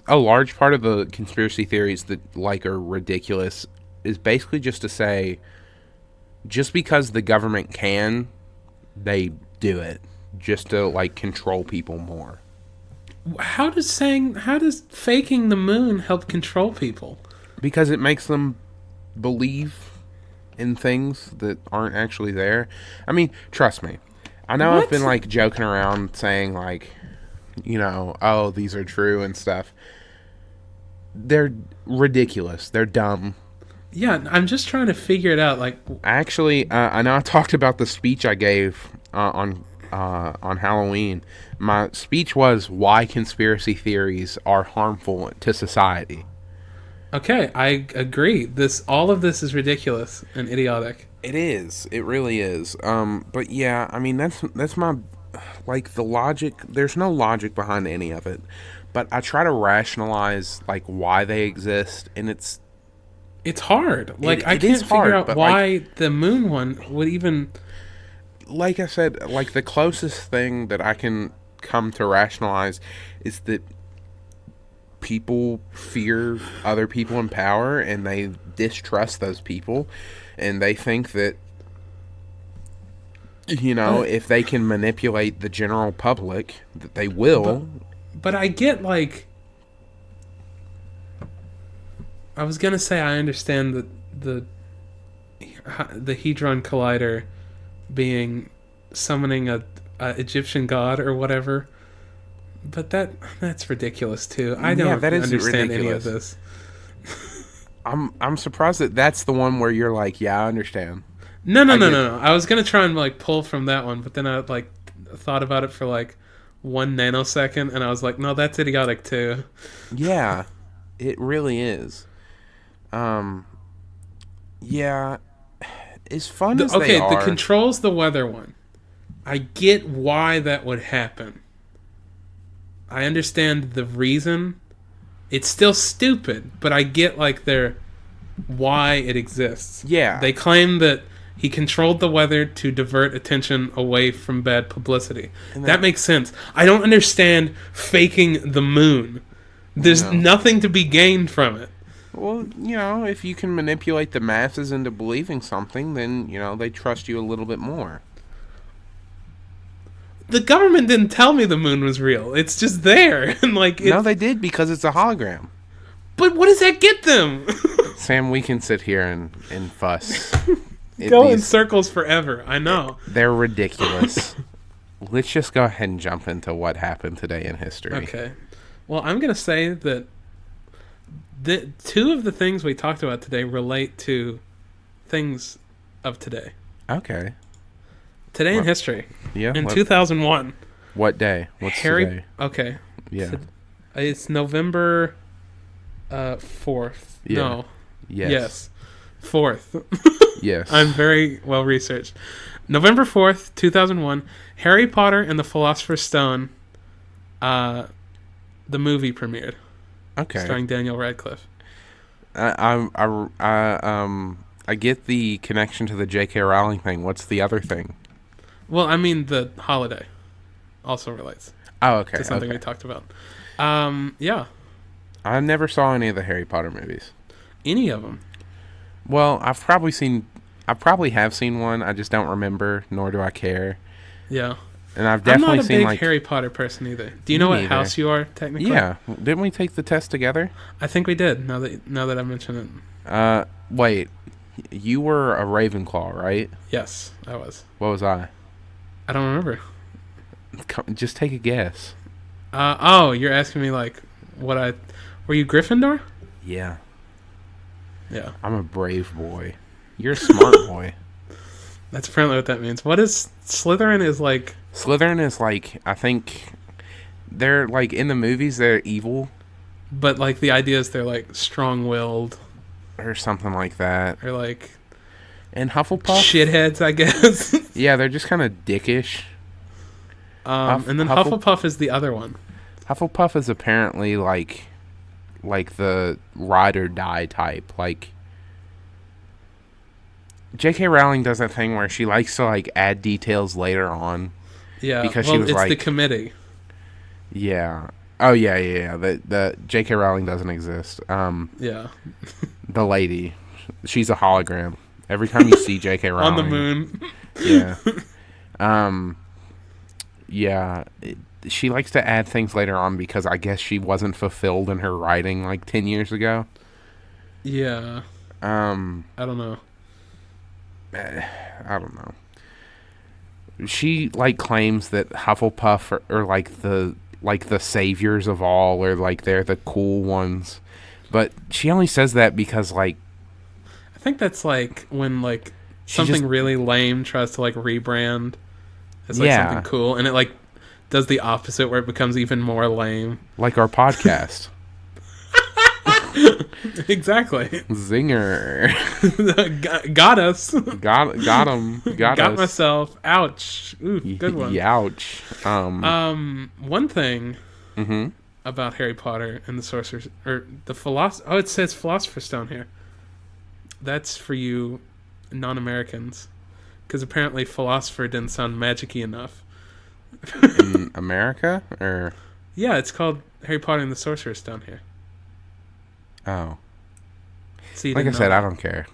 a large part of the conspiracy theories that are ridiculous is basically just to say, just because the government can, they do it just to control people more. How does faking the moon help control people? Because it makes them believe in things that aren't actually there. I mean, trust me. I know I've been joking around saying oh, these are true and stuff. They're ridiculous. They're dumb. Yeah, I'm just trying to figure it out. Actually, I know I talked about the speech I gave on Halloween. My speech was why conspiracy theories are harmful to society. Okay, I agree. All of this is ridiculous and idiotic. It is. It really is. But yeah, I mean that's my the logic. There's no logic behind any of it. But I try to rationalize why they exist, and it's hard. I can't figure out why the moon one would even. Like I said, the closest thing that I can come to rationalize is that people fear other people in power and they distrust those people, and they think that if they can manipulate the general public, that they will. But I get I was gonna say I understand the Hadron Collider being summoning a Egyptian god or whatever, but that's ridiculous too. I don't understand any of this. I'm surprised that's the one where you're yeah, I understand. No. I was gonna try and pull from that one, but then I thought about it for 1 nanosecond, and I was like, no, that's idiotic too. Yeah, it really is. Yeah, as fun as they are. Okay, the controls the weather one. I get why that would happen. I understand the reason. It's still stupid, but I get why it exists. Yeah. They claim that he controlled the weather to divert attention away from bad publicity. That makes sense. I don't understand faking the moon. There's nothing to be gained from it. Well, if you can manipulate the masses into believing something, then, they trust you a little bit more. The government didn't tell me the moon was real. It's just there. And No, they did, because it's a hologram. But what does that get them? Sam, we can sit here and fuss. Go in circles forever. I know. They're ridiculous. Let's just go ahead and jump into what happened today in history. Okay. Well, I'm going to say that the two of the things we talked about today relate to things of today. Okay. Today in history. Yeah. In 2001. What day? What's today? Okay. Yeah. It's November 4th. Yeah. No. Yes. 4th. Yes. I'm very well researched. November 4th, 2001, Harry Potter and the Philosopher's Stone, the movie premiered. Okay. Starring Daniel Radcliffe. I get the connection to the J.K. Rowling thing. What's the other thing? Well, I mean, the holiday also relates. Oh, okay. To something we talked about. Yeah. I never saw any of the Harry Potter movies. Any of them? Well, I probably have seen one. I just don't remember, nor do I care. Yeah. And I've definitely seen I'm not a big Harry Potter person either. Do you know what house you are technically? Yeah. Didn't we take the test together? I think we did. Now that I mention it. Wait. You were a Ravenclaw, right? Yes, I was. What was I? I don't remember. Just take a guess. You're asking me like what I... Were you Gryffindor? Yeah. Yeah. I'm a brave boy. You're a smart boy. That's apparently what that means. What is... Slytherin is like... Slytherin is like... I think... They're like... In the movies, they're evil. But like the idea is they're like strong-willed. Or something like that. Or like... And Hufflepuff? Shitheads, I guess. Yeah, they're just kind of dickish. And then Hufflepuff is the other one. Hufflepuff is apparently like the ride or die type. Like J.K. Rowling does that thing where she likes to like add details later on. Yeah, because she was it's like the committee. Yeah. Oh yeah. The J.K. Rowling doesn't exist. Yeah. The lady, she's a hologram. Every time you see J.K. Rowling on the moon. Yeah. Yeah. She likes to add things later on because I guess she wasn't fulfilled in her writing like 10 years ago. Yeah. I don't know. I don't know. She like claims that Hufflepuff are like the saviors of all, or like they're the cool ones. But she only says that because like I think that's like when like something really lame tries to like rebrand as like something cool, and it like does the opposite where it becomes even more lame. Like our podcast. Exactly. Zinger. Got us. Got him. Got us. Myself. Ouch. Ooh, good one. Ouch. One thing mm-hmm. about Harry Potter and the Sorcerer's... Or the Philosopher... Oh, it says Philosopher's Stone here. That's for you non-Americans. Because apparently Philosopher didn't sound magic-y enough. In America? Or... Yeah, it's called Harry Potter and the Sorcerer's Stone here. Oh. So like I said, I don't care.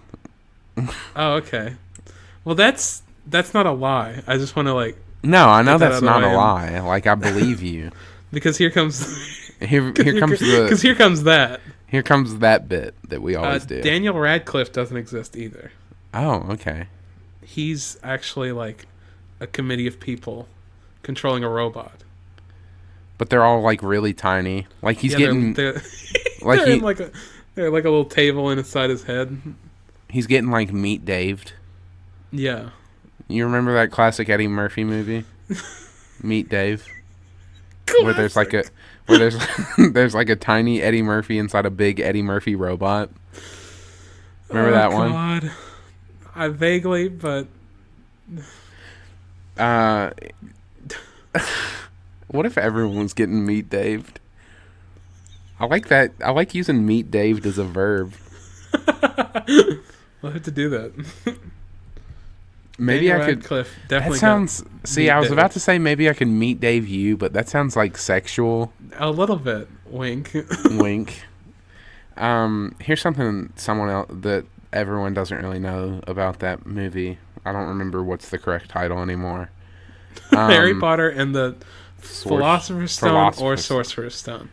Oh, okay. Well, that's not a lie. I just want to like... No, I know that's not a lie. Like, I believe you. Because here comes... Here comes the... Because here comes that. Here comes that bit that we always do. Daniel Radcliffe doesn't exist either. Oh, okay. He's actually like a committee of people controlling a robot. But they're all like really tiny. Like he's getting... They're like a little table inside his head. He's getting like meat Daved. Yeah. You remember that classic Eddie Murphy movie? Meet Dave? Classic. Where there's like a tiny Eddie Murphy inside a big Eddie Murphy robot. Remember that one? God. I vaguely, but what if everyone was getting meat Daved? I like that. I like using meat Daved as a verb. We'll have to do that. Maybe Daniel I could. Radcliffe definitely. That sounds. See, I was about to say maybe I could meet Dave you, but that sounds like sexual. A little bit. Wink. Wink. Here's something someone else that everyone doesn't really know about that movie. I don't remember what's the correct title anymore. Harry Potter and the Philosopher's Stone or Sorcerer's Stone.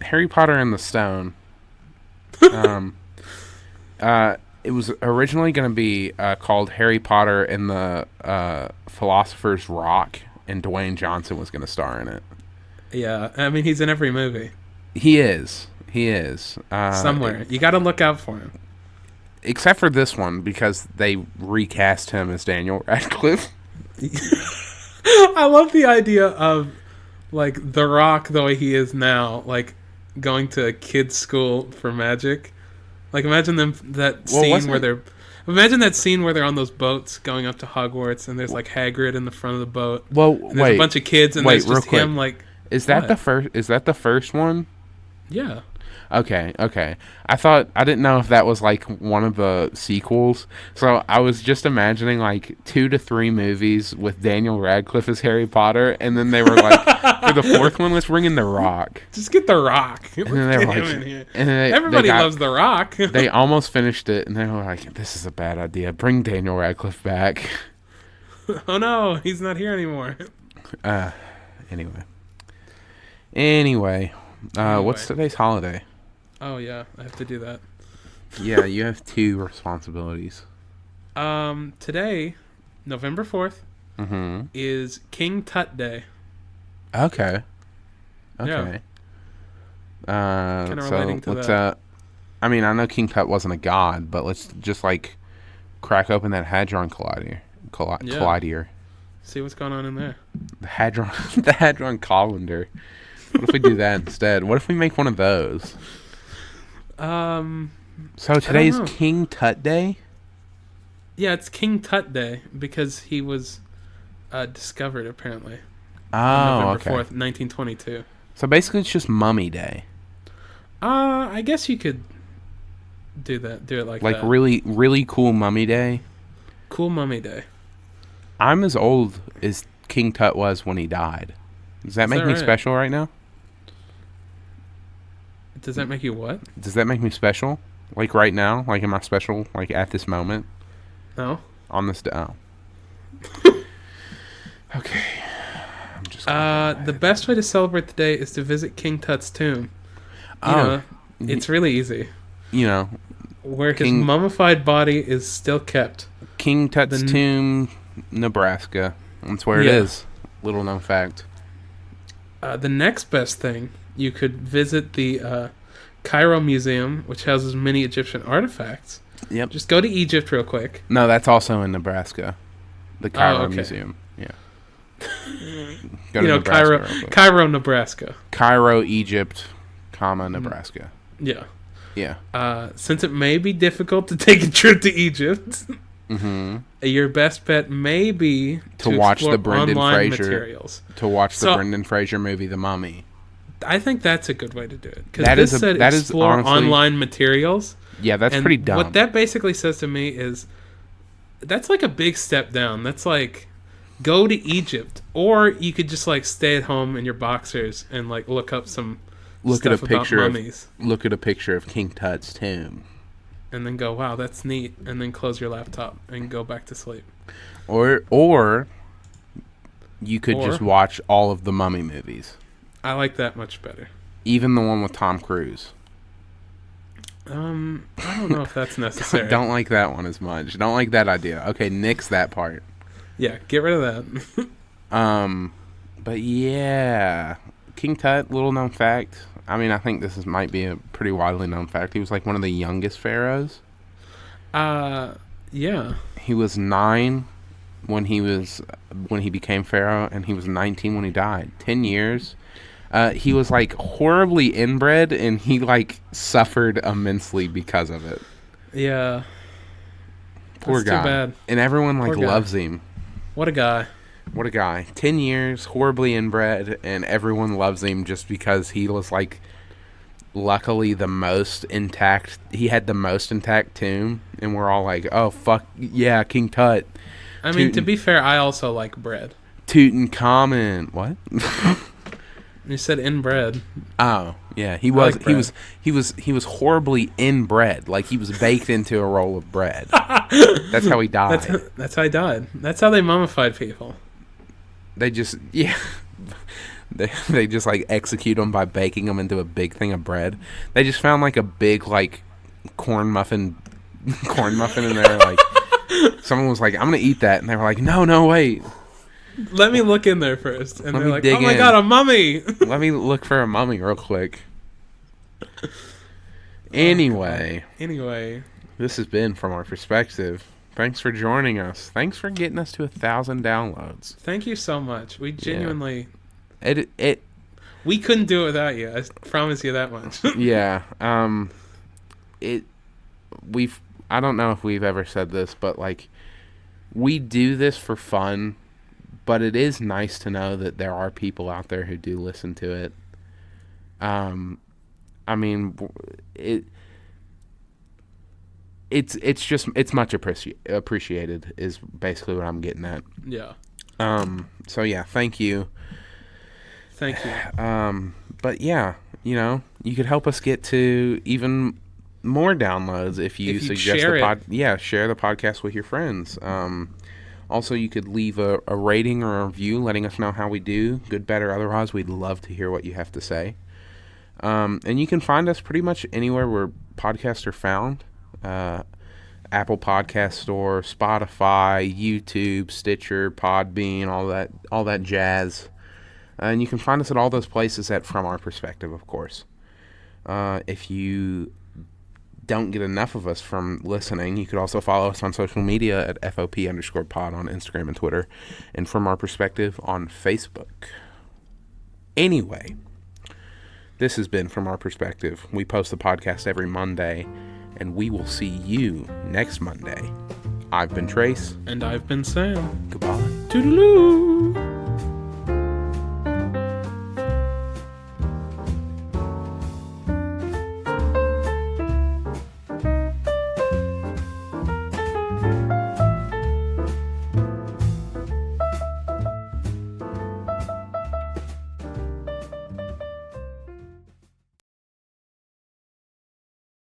Harry Potter and the Stone. It was originally going to be called Harry Potter and the Philosopher's Rock, and Dwayne Johnson was going to star in it. Yeah, I mean, he's in every movie. He is. Somewhere. You got to look out for him. Except for this one, because they recast him as Daniel Radcliffe. I love the idea of like The Rock the way he is now, like going to a kid's school for magic. Like imagine imagine that scene where they're on those boats going up to Hogwarts, and there's like Hagrid in the front of the boat. Well, and there's a bunch of kids, and there's just him. Like, is that the first? Is that the first one? Yeah. Okay. I didn't know if that was like one of the sequels. So I was just imagining like 2 to 3 movies with Daniel Radcliffe as Harry Potter, and then they were like, for the fourth one, let's bring in The Rock. Just get The Rock. And then they were like, and then everybody loves The Rock. They almost finished it, and they were like, this is a bad idea. Bring Daniel Radcliffe back. Oh no, he's not here anymore. Anyway, what's today's holiday? Oh yeah, I have to do that. Yeah, you have 2 responsibilities. Today, November 4th, is King Tut Day. Okay. Yeah. Kind of relating to let's, that. I mean, I know King Tut wasn't a god, but let's just like crack open that Hadron Collider. See what's going on in there. The Hadron Colander. What if we do that instead? What if we make one of those? So today's King Tut Day? Yeah, it's King Tut Day because he was discovered apparently. Oh, November okay. 4th, 1922. So basically it's just Mummy Day. I guess you could do it like that. Like really, really cool Mummy Day? Cool Mummy Day. I'm as old as King Tut was when he died. Does that make me special right now? Does that make you what? Does that make me special? Like right now? Like am I special like at this moment? No. On this day? Oh. Okay. I'm just the best way to celebrate the day is to visit King Tut's tomb. You know, it's really easy. You know. Where his mummified body is still kept. King Tut's tomb, Nebraska. That's where it is. Little known fact. The next best thing, you could visit the Cairo Museum, which houses many Egyptian artifacts. Yep. Just go to Egypt real quick. No, that's also in Nebraska. The Cairo Museum. Yeah. Go to Nebraska Cairo, Nebraska. Cairo, Egypt, Nebraska. Yeah. Yeah. Since it may be difficult to take a trip to Egypt, your best bet may be to watch the Brendan Fraser materials. To watch the Brendan Fraser movie, The Mummy. I think that's a good way to do it. Because that is honestly, online materials. Yeah, that's pretty dumb. What that basically says to me is that's like a big step down. That's like go to Egypt, or you could just like stay at home in your boxers and like look up some stuff about mummies. Look at a picture of King Tut's tomb. And then go, wow, that's neat. And then close your laptop and go back to sleep. Or you could just watch all of the Mummy movies. I like that much better. Even the one with Tom Cruise. I don't know if that's necessary. Don't like that one as much. Don't like that idea. Okay, nix that part. Yeah, get rid of that. But yeah, King Tut, little known fact. I mean, I think might be a pretty widely known fact. He was like one of the youngest pharaohs. Yeah. He was 9 when he became pharaoh, and he was 19 when he died. 10 years. He was like horribly inbred, and he like suffered immensely because of it. Yeah. Poor guy. Too bad. And everyone like loves him. What a guy. What a guy. 10 years, horribly inbred, and everyone loves him just because he was like luckily the most intact. He had the most intact tomb, and we're all like, oh fuck yeah, King Tut. I mean, to be fair, I also like bread. Tutankhamun. What? You said inbred. Oh, yeah. He was horribly inbred. Like he was baked into a roll of bread. That's how he died. That's how he died. That's how they mummified people. They just they just like execute them by baking them into a big thing of bread. They just found like a big like corn muffin in there. Like someone was like, "I'm gonna eat that," and they were like, "No, wait. Let me look in there first." And they're like, "Oh my god, a mummy!" Let me look for a mummy real quick. Anyway, this has been From Our Perspective. Thanks for joining us. Thanks for getting us to 1,000 downloads. Thank you so much. We genuinely... Yeah. We couldn't do it without you. I promise you that much. Yeah. I don't know if we've ever said this, but like, we do this for fun, but it is nice to know that there are people out there who do listen to it. I mean, it's much appreciated is basically what I'm getting at. Yeah. So yeah, thank you. Thank you. But yeah, you know, you could help us get to even more downloads if you suggest share the podcast with your friends. Also, you could leave a rating or a review letting us know how we do, good, bad, or otherwise. We'd love to hear what you have to say. And you can find us pretty much anywhere where podcasts are found. Apple Podcast Store, Spotify, YouTube, Stitcher, Podbean, all that jazz. And you can find us at all those places From Our Perspective, of course. If you don't get enough of us from listening, you could also follow us on social media at FOP_pod on Instagram and Twitter, and From Our Perspective on Facebook. Anyway, this has been From Our Perspective. We post the podcast every Monday, and we will see you next Monday. I've been Trace. And I've been Sam. Goodbye. Toodaloo!